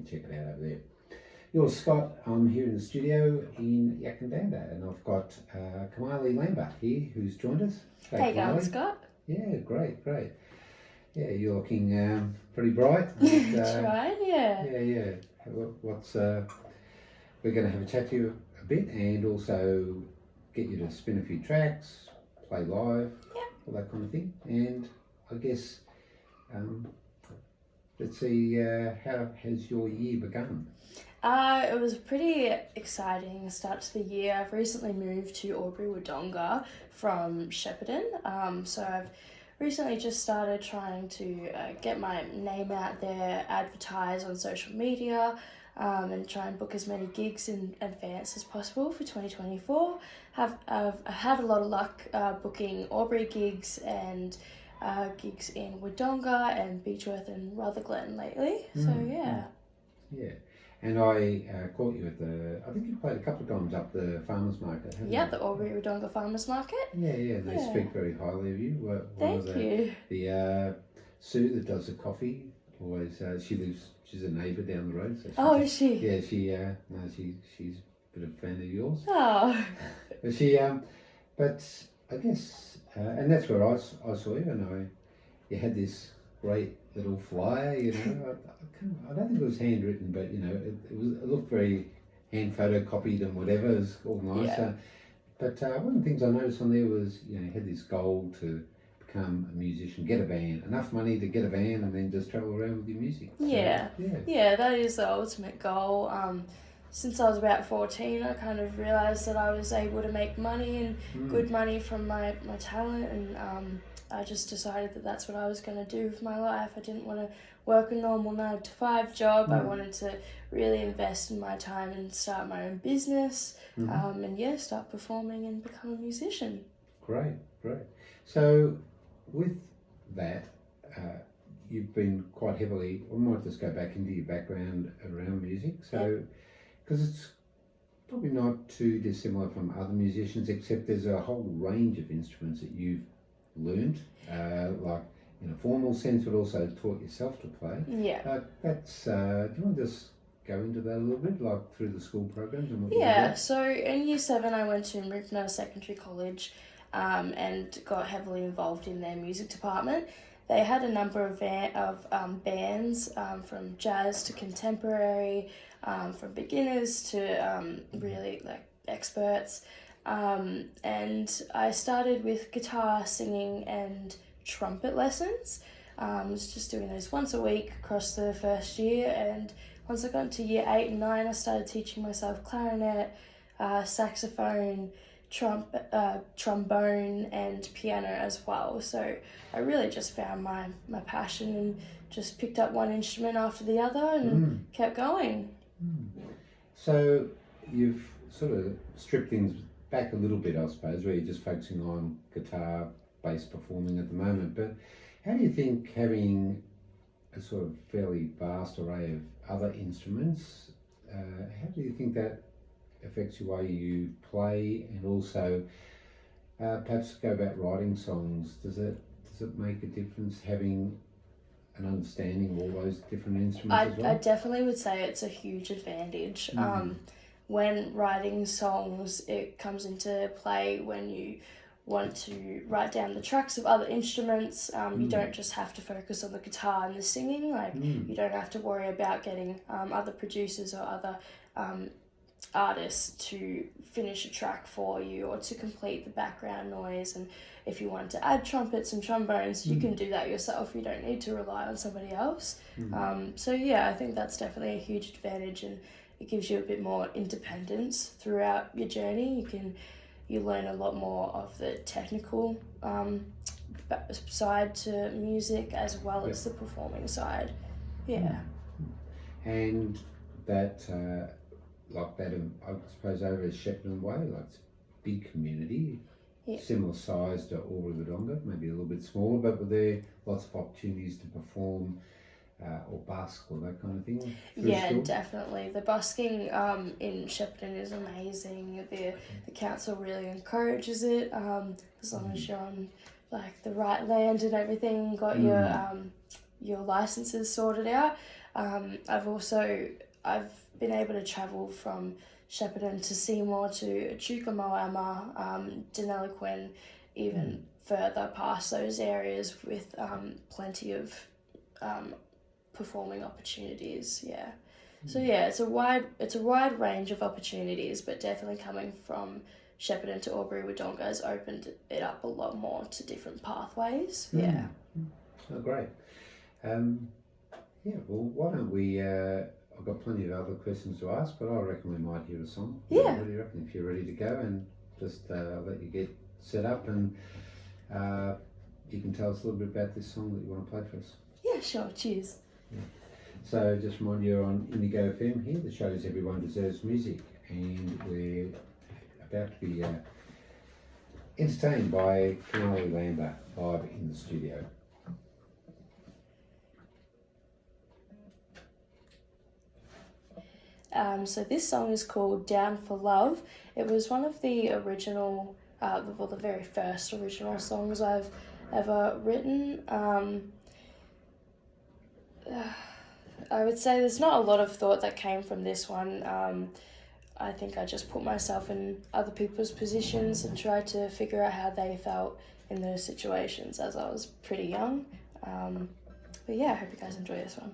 definitely check it out over there. You're Scott. I'm here in the studio in Yackandandah, and I've got Kamali Lamba here, who's joined us. Hey, going, Scott? Yeah, great. Yeah, you're looking pretty bright. And, that's right, yeah. Yeah. What's we're going to have a chat to you a bit, and also get you to spin a few tracks, play live, all that kind of thing. And I guess let's see, how has your year begun? It was a pretty exciting start to the year. I've recently moved to Albury-Wodonga from Shepparton, so I've recently just started trying to get my name out there, advertise on social media, and try and book as many gigs in advance as possible for 2024. I've had a lot of luck booking Albury gigs and gigs in Wodonga and Beechworth and Rutherglen lately. So yeah. And I caught you at I think you played a couple of times up the farmers market, haven't you? Yeah, the Albury-Wodonga Farmers Market. Yeah, they speak very highly of you. Thank you. The Sue that does the coffee, always, she's a neighbour down the road. So is she? Yeah, she's a bit of a fan of yours. Oh. But I guess, and that's where I saw you, and you had this great little flyer, you know. I don't think it was handwritten, but you know, it looked very hand photocopied and whatever. It was all nice. Yeah. But one of the things I noticed on there was, you know, you had this goal to become a musician, get a van, enough money to get a van, and then just travel around with your music. So, yeah, that is the ultimate goal. Since I was about 14, I kind of realised that I was able to make money and good money from my talent, and I just decided that that's what I was going to do with my life. I didn't want to work a normal 9-to-5 job. I wanted to really invest in my time and start my own business, and start performing and become a musician. Great. So with that, you've been quite heavily, I might just go back into your background around music. So, because it's probably not too dissimilar from other musicians, except there's a whole range of instruments that you've learned, like in a formal sense, but also taught yourself to play. Yeah. That's. Do you want to just go into that a little bit, like through the school programs and what? Yeah. So in Year 7, I went to Mripna Secondary College, and got heavily involved in their music department. They had a number of bands, from jazz to contemporary, from beginners to really like experts. And I started with guitar, singing and trumpet lessons. I was just doing those once a week across the first year, and once I got into Year 8 and 9, I started teaching myself clarinet, saxophone, trombone and piano as well. So I really just found my passion and just picked up one instrument after the other and kept going. So you've sort of stripped things back a little bit, I suppose, where you're just focusing on guitar-based performing at the moment. But how do you think having a sort of fairly vast array of other instruments, how do you think that affects the way you play, and also perhaps go about writing songs? Does it make a difference having an understanding of all those different instruments as well? I definitely would say it's a huge advantage. When writing songs, it comes into play when you want to write down the tracks of other instruments. You don't just have to focus on the guitar and the singing. You don't have to worry about getting other producers or other artists to finish a track for you or to complete the background noise. And if you wanted to add trumpets and trombones, you can do that yourself. You don't need to rely on somebody else. So yeah, I think that's definitely a huge advantage, and it gives you a bit more independence throughout your journey. You learn a lot more of the technical side to music as well as the performing side. Yeah. And that like that, I suppose, over Shepparton Way, like it's a big community, similar size to Albury-Wodonga, maybe a little bit smaller, but were there lots of opportunities to perform or busk or that kind of thing? Yeah, definitely. The busking in Shepparton is amazing. The council really encourages it, as long as you're on like the right land and everything, got your licenses sorted out. I've been able to travel from Shepparton to Seymour to Chukamoama, Deniliquin, even further past those areas with plenty of performing opportunities. Yeah. So yeah, it's a wide range of opportunities, but definitely coming from Shepparton to Albury Wodonga has opened it up a lot more to different pathways. Yeah. Oh, great. Yeah, well, why don't we, I've got plenty of other questions to ask, but I reckon we might hear a song. Yeah. What do you reckon? If you're ready to go, and just let you get set up, and you can tell us a little bit about this song that you want to play for us. Yeah, sure. Cheers. Yeah. So just remind you, on Indigo FM here, the show is Everyone Deserves Music, and we're about to be entertained by Kamali Lamba live in the studio. So this song is called Down for Love. It was one of the original, the very first original songs I've ever written. I would say there's not a lot of thought that came from this one. I think I just put myself in other people's positions and tried to figure out how they felt in those situations as I was pretty young. But yeah, I hope you guys enjoy this one.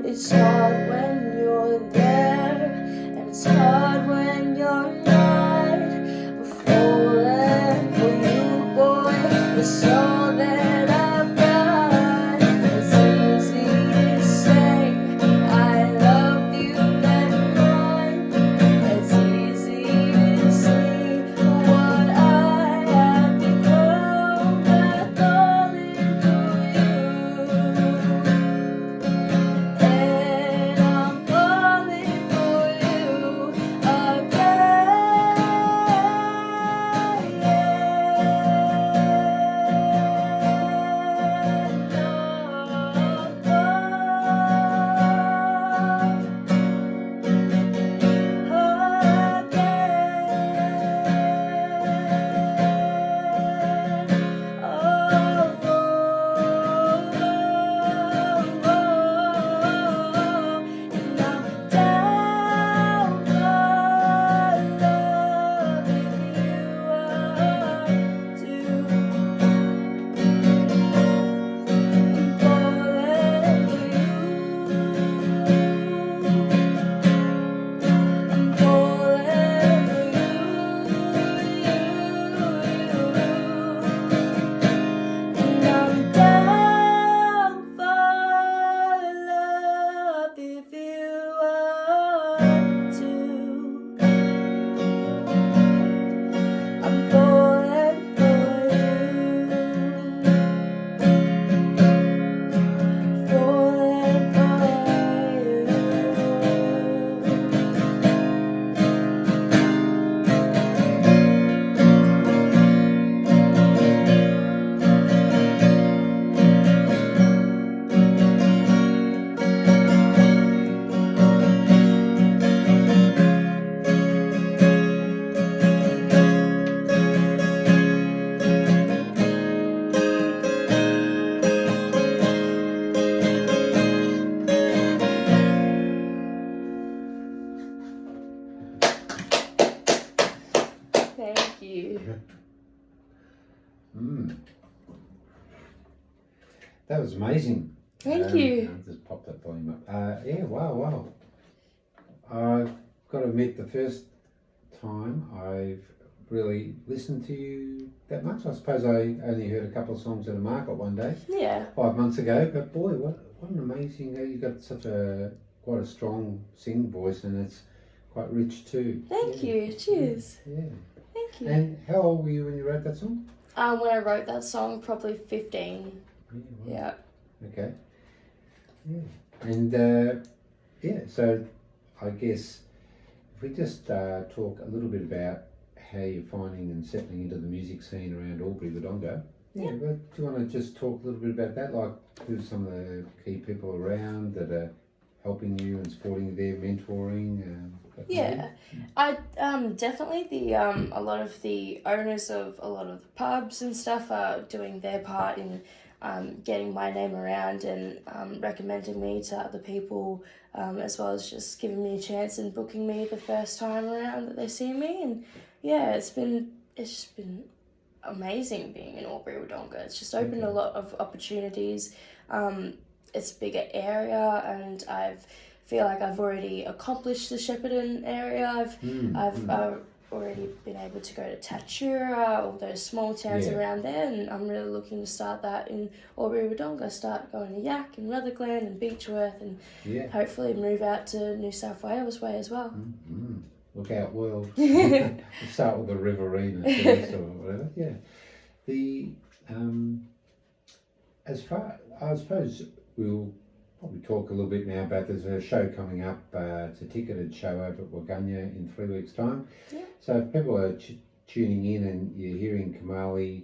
It's hard when you're there, and it's hard when you're not. But falling for you, boy, it's all that I've got. It's easy to say I love you that much. It's easy to see what I have become by falling for you. And I'm falling for you Thank you. That was amazing. Thank you. I'll just pop that volume up. Yeah, wow. I've got to admit, the first time I've really listened to you that much. I suppose I only heard a couple of songs at a market one day, Yeah. 5 months ago. But boy, what an amazing! You've got quite a strong singing voice, and it's quite rich too. Thank you. Cheers. Yeah. Thank you. And how old were you when you wrote that song? When I wrote that song, probably 15. Wow. Yeah. Okay. Yeah. And so I guess if we just talk a little bit about how you're finding and settling into the music scene around Albury-Wodonga. Yeah. But do you want to just talk a little bit about that? Like, who's some of the key people around that are helping you and supporting you there, mentoring? Yeah, I definitely a lot of the owners of a lot of the pubs and stuff are doing their part in getting my name around and recommending me to other people, as well as just giving me a chance and booking me the first time around that they see me. And yeah, it's just been amazing being in Albury-Wodonga. It's just opened a lot of opportunities. It's a bigger area, and feel like I've already accomplished the Shepparton area. I've already been able to go to Tatura, all those small towns around there, and I'm really looking to start that in Albury-Wodonga, start going to Yak and Rutherglen and Beechworth, and hopefully move out to New South Wales way as well. Mm-hmm. Look out, world. We'll start with the Riverina first or whatever. Yeah. I suppose we'll probably talk a little bit now about, there's a show coming up, it's a ticketed show over at Waganya in 3 weeks' time. Yeah. So if people are tuning in and you're hearing Kamali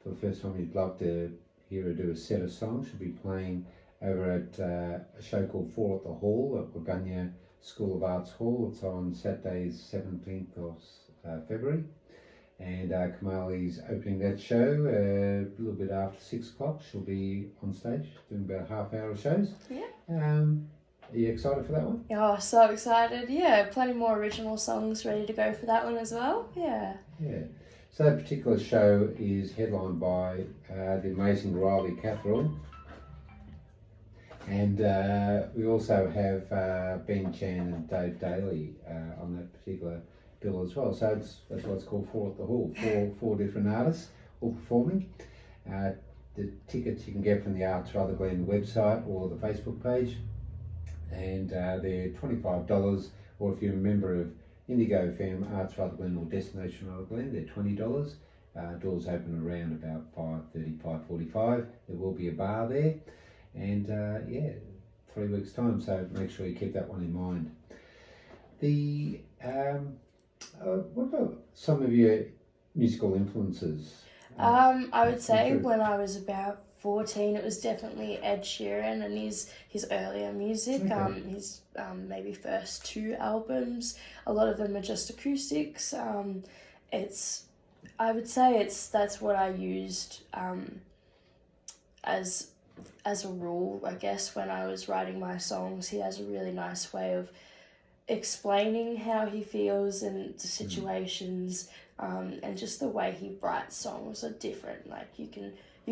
for the first time, you'd love to hear her do a set of songs. She'll be playing over at a show called Fall at the Hall at Waganya School of Arts Hall. It's on Saturday, 17th of February. And Kamali's opening that show a little bit after 6 o'clock. She'll be on stage doing about a half hour of shows. Yeah. Are you excited for that one? Oh, so excited. Yeah, plenty more original songs ready to go for that one as well. Yeah. Yeah. So that particular show is headlined by the amazing Riley Catherall. And we also have Ben Chan and Dave Daly on that particular bill as well. So that's what it's called, Four at the Hall. Four different artists all performing. The tickets you can get from the Arts Rather Glen website or the Facebook page, and they're $25. Or if you're a member of Indigo FM, Arts Rather Glen or Destination Rather Glen, they're $20. Doors open around about 5:30, 5:45. There will be a bar there, and 3 weeks time. So make sure you keep that one in mind. The what about some of your musical influences? I would say when I was about 14, it was definitely Ed Sheeran and his earlier music. Okay. His maybe first 2 albums. A lot of them are just acoustics. I would say that's what I used as a rule, I guess, when I was writing my songs. He has a really nice way of explaining how he feels in the situations, and just the way he writes songs are different. Like you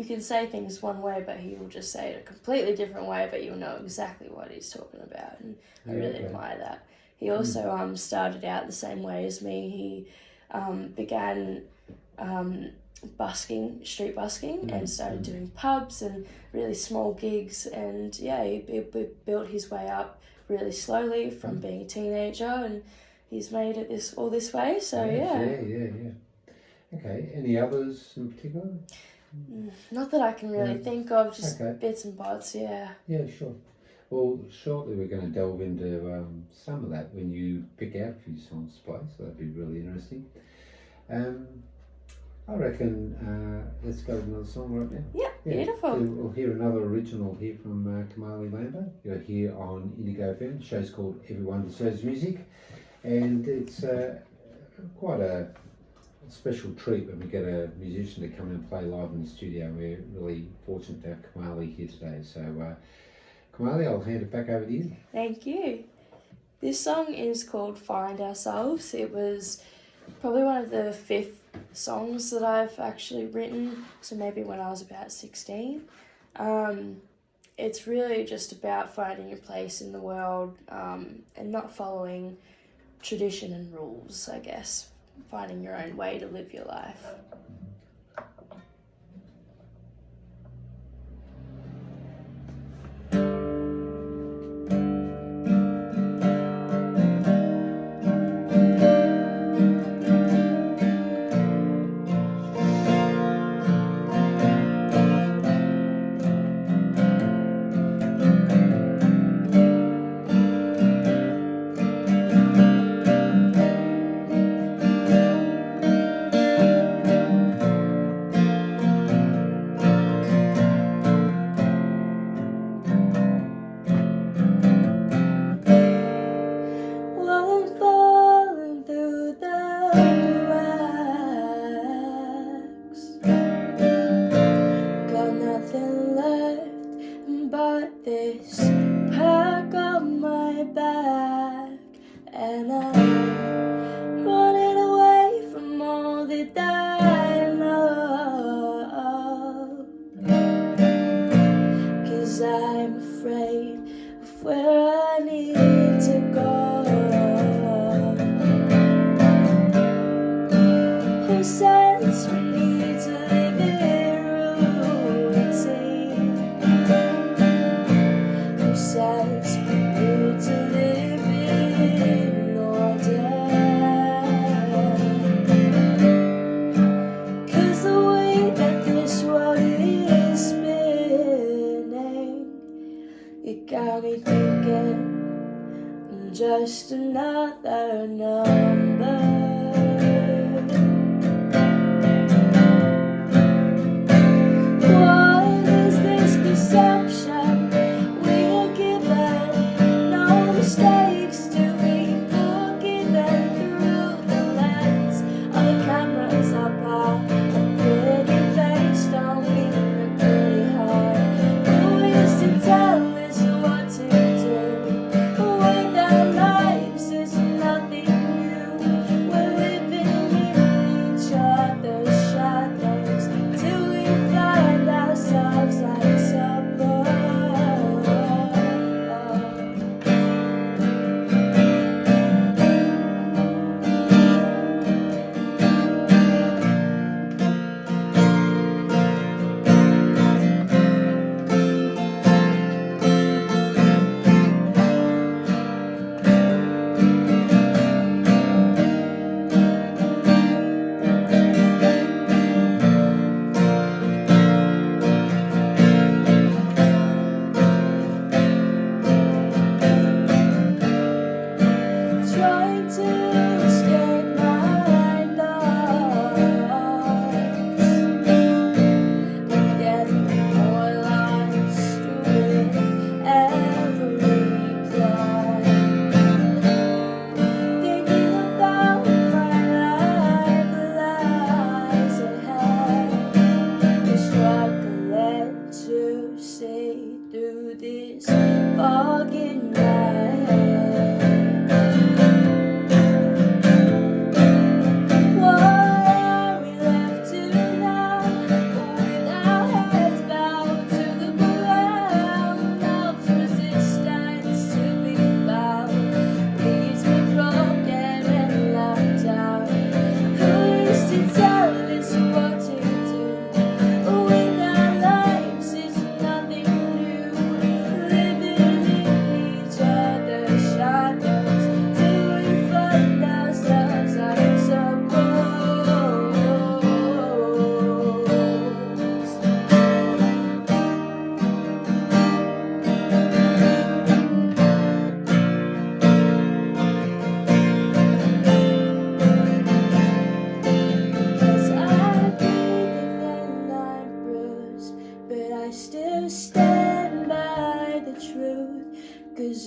can say things one way, but he will just say it a completely different way, but you'll know exactly what he's talking about, and I really admire that. He also started out the same way as me. He began street busking, and started doing pubs and really small gigs, and he built his way up really slowly from being a teenager, and he's made it this way. So Yeah. Okay. Any others in particular? Not that I can really think of, just Okay. bits and bobs. Yeah, Sure. Well, shortly we're going to delve into some of that when you pick out a few songs to play, so that'd be really interesting. I reckon let's go with another song right now. yeah, beautiful. We'll hear another original here from Kamali Lamba. You're here on Indigo FM. The show's called Everyone Deserves Music, and it's quite a special treat when we get a musician to come and play live in the studio. We're really fortunate to have Kamali here today. So, Kamali, I'll hand it back over to you. Thank you. This song is called Find Ourselves. It was probably one of the 5th songs that I've actually written, so maybe when I was about 16. It's really just about finding your place in the world, and not following tradition and rules, I guess. Finding your own way to live your life. Just another number. What is this perception we're given? No mistakes to be forgiven through the lens of the cameras up high. A pretty face don't mean a pretty heart. Who is to tell us what to do? With our lives is nothing new. We're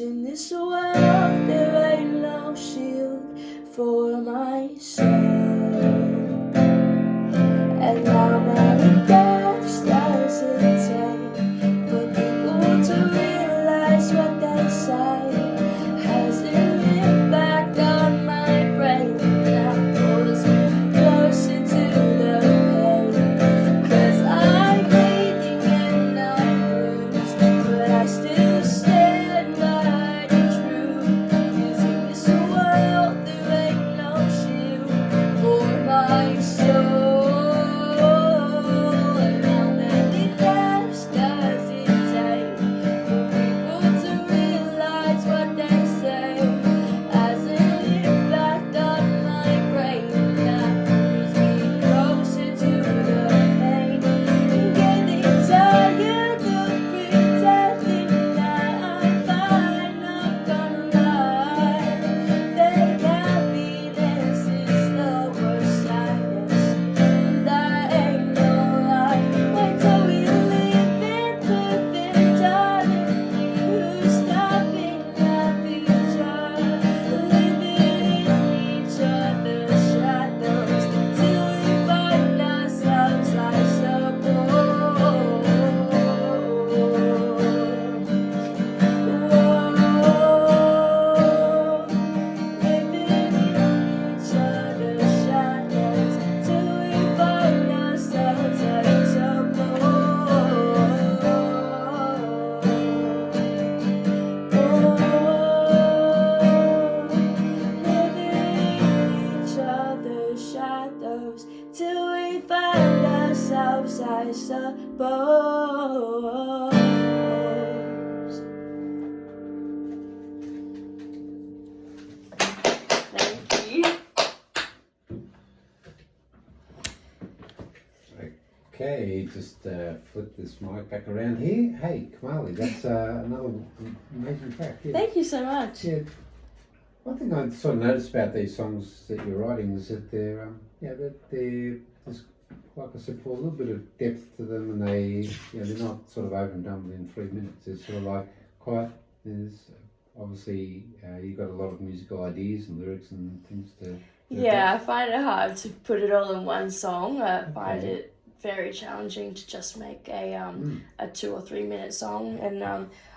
in this world there ain't no shield for my soul. And how many deaths does it take for people to realize what they say? Has an impact on my brain that pulls me closer to the pain. 'Cause I'm bleeding and I'm bruised, but I still stand by the truth. 'Cause in this world there ain't no shield for my soul. And how many deaths does it take for people to realize what they say? Has an impact on my brain that pulls me closer to the pain. Getting tired of pretending that I'm fine, not gonna lie. That happiness is the worst sadness, and I ain't no lie. Why don't we live in perfect harmony? Who's stopping happy joy? Living in each other's shadows till we find ourselves, I suppose. Living in each other's shadows till we find ourselves, I suppose. Thank you. Okay, just flip this mic back around here. Hey, Kamali, that's another amazing track. Yeah. Thank you so much. Yeah. One thing I sort of noticed about these songs that you're writing is that they're, that they're just, like I said, for a little bit of depth to them, and they, they're not sort of over and done within 3 minutes. It's sort of like quite. There's obviously you've got a lot of musical ideas and lyrics and things to. Yeah, I find it hard to put it all in one song. I find it very challenging to just make a 2 or 3 minute song, and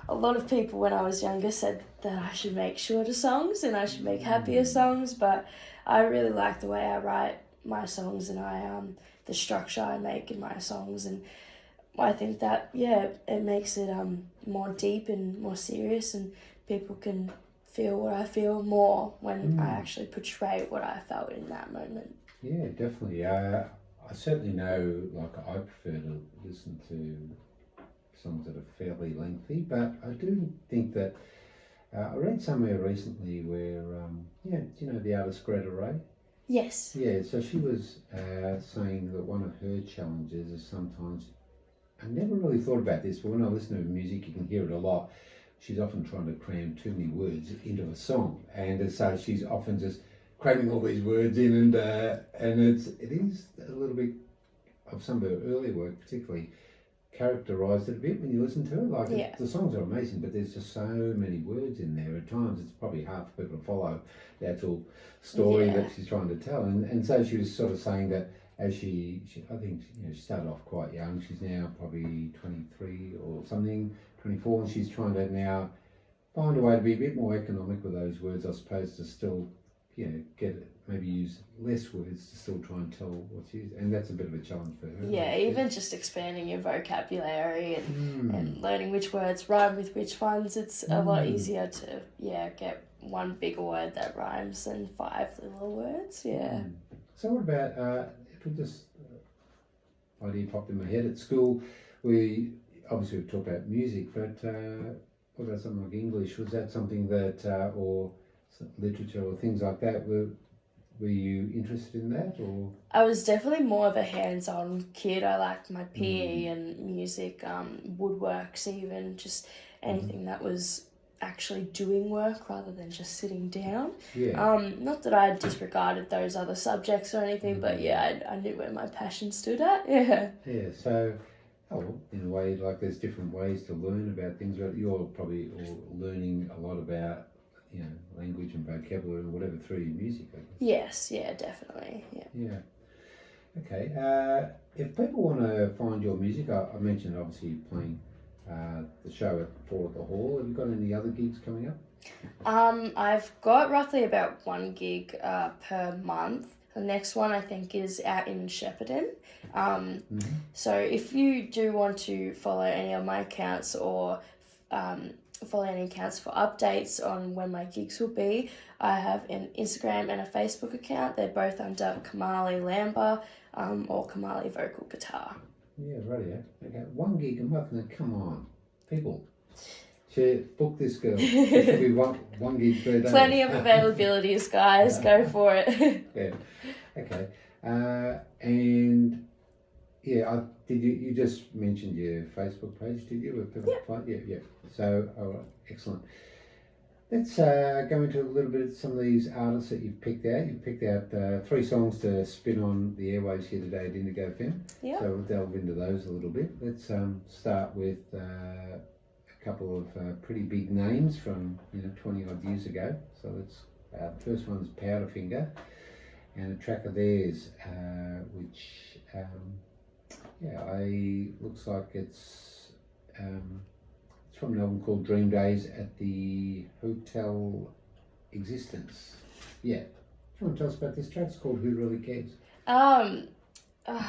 a lot of people when I was younger said that I should make shorter songs and I should make happier songs, but I really like the way I write my songs, and the structure I make in my songs, and I think that it makes it more deep and more serious, and people can feel what I feel more when I actually portray what I felt in that moment. Yeah, definitely. I certainly know, like, I prefer to listen to songs that are fairly lengthy, but I do think that I read somewhere recently where, do you know the artist Greta Ray? Yes. Yeah, so she was saying that one of her challenges is sometimes, I never really thought about this, but when I listen to her music, you can hear it a lot. She's often trying to cram too many words into a song, and so she's often just cramming all these words in, and it is a little bit of some of her earlier work, particularly characterised it a bit when you listen to it. Like the songs are amazing, but there's just so many words in there. At times, it's probably hard for people to follow the actual story that she's trying to tell. And so she was sort of saying that as she I think she started off quite young. She's now probably 23 or something, 24, and she's trying to now find a way to be a bit more economic with those words, I suppose, to still get it, maybe use less words to still try and tell what she is, and that's a bit of a challenge for her. Yeah, even just expanding your vocabulary and learning which words rhyme with which ones, it's a lot easier to get one bigger word that rhymes than 5 little words. Yeah. So what about if we just idea popped in my head at school? We obviously we've talked about music, but what about something like English? Was that something that or literature or things like that? Were you interested in that, or? I was definitely more of a hands-on kid. I liked my PE and music, woodworks, even just anything that was actually doing work rather than just sitting down. Not that I disregarded those other subjects or anything, but I knew where my passion stood at. So Oh, in a way, like there's different ways to learn about things, but you're probably learning a lot about, language and vocabulary and whatever through your music, I guess. Yes, yeah, definitely, yeah. Yeah. Okay. If people want to find your music, I mentioned obviously playing the show at 4 at the Hall. Have you got any other gigs coming up? I've got roughly about 1 gig per month. The next one I think is out in Shepparton. So if you do want to follow any of my accounts or follow any accounts for updates on when my gigs will be, I have an Instagram and a Facebook account. They're both under Kamali Lamba or Kamali Vocal Guitar. Yeah, right, yeah. Okay, 1 gig a month. Now, come on, people. Book this girl. It should be one gig per day. Plenty of availabilities, guys. Go for it. Yeah. Okay. And yeah, you just mentioned your Facebook page, did you? Where people find? Yeah. So, all right, excellent. Let's go into a little bit of some of these artists that you've picked out. You've picked out 3 songs to spin on the airwaves here today at Indigo FM. Yeah. So we'll delve into those a little bit. Let's start with a couple of pretty big names from 20 odd years ago. So let's. The first one's Powderfinger, and a track of theirs, which looks like it's from an album called Dream Days at the Hotel Existence. Yeah. Do you want to tell us about this track? It's called Who Really Cares?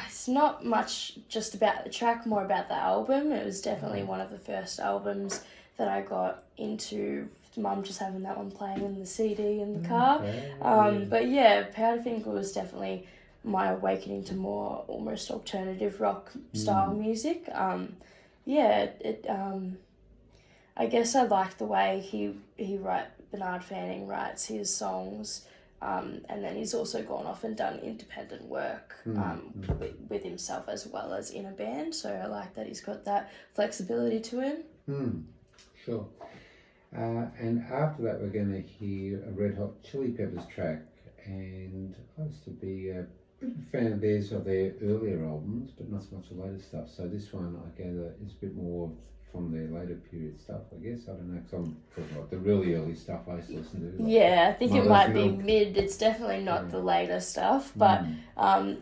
It's not much just about the track, more about the album. It was definitely one of the first albums that I got into. Mum just having that one playing in the CD in the car. Okay. But yeah, Powderfinger was definitely my awakening to more almost alternative rock style music. I guess I like the way Bernard Fanning writes his songs, and then he's also gone off and done independent work with himself as well as in a band. So I like that he's got that flexibility to him. Sure. And after that, we're going to hear a Red Hot Chili Peppers track, and I used to be a bit of a fan of theirs of their earlier albums, but not so much the later stuff. So this one, I gather, is a bit more from their later period stuff, I guess. I don't know, because I'm talking about the really early stuff I used to listen to. Like I think it might be mid. It's definitely not the later stuff, but I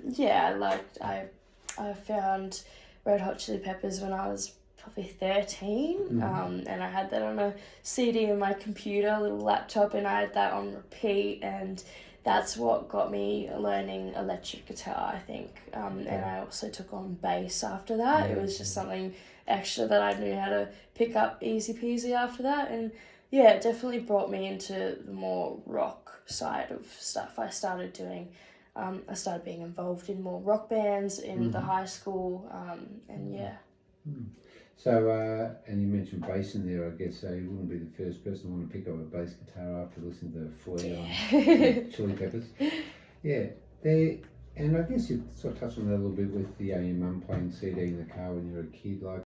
found Red Hot Chili Peppers when I was probably 13, and I had that on a CD in my computer, a little laptop, and I had that on repeat, and that's what got me learning electric guitar, I think. And I also took on bass after that. It was just something extra that I knew how to pick up easy peasy after that, and it definitely brought me into the more rock side of stuff. I started doing I started being involved in more rock bands in the high school, So, and you mentioned bass in there, I guess, so you wouldn't be the first person to want to pick up a bass guitar after listening to Flea on Chili Peppers. Yeah, and I guess you sort of touched on that a little bit with your mum playing CD in the car when you were a kid. Like,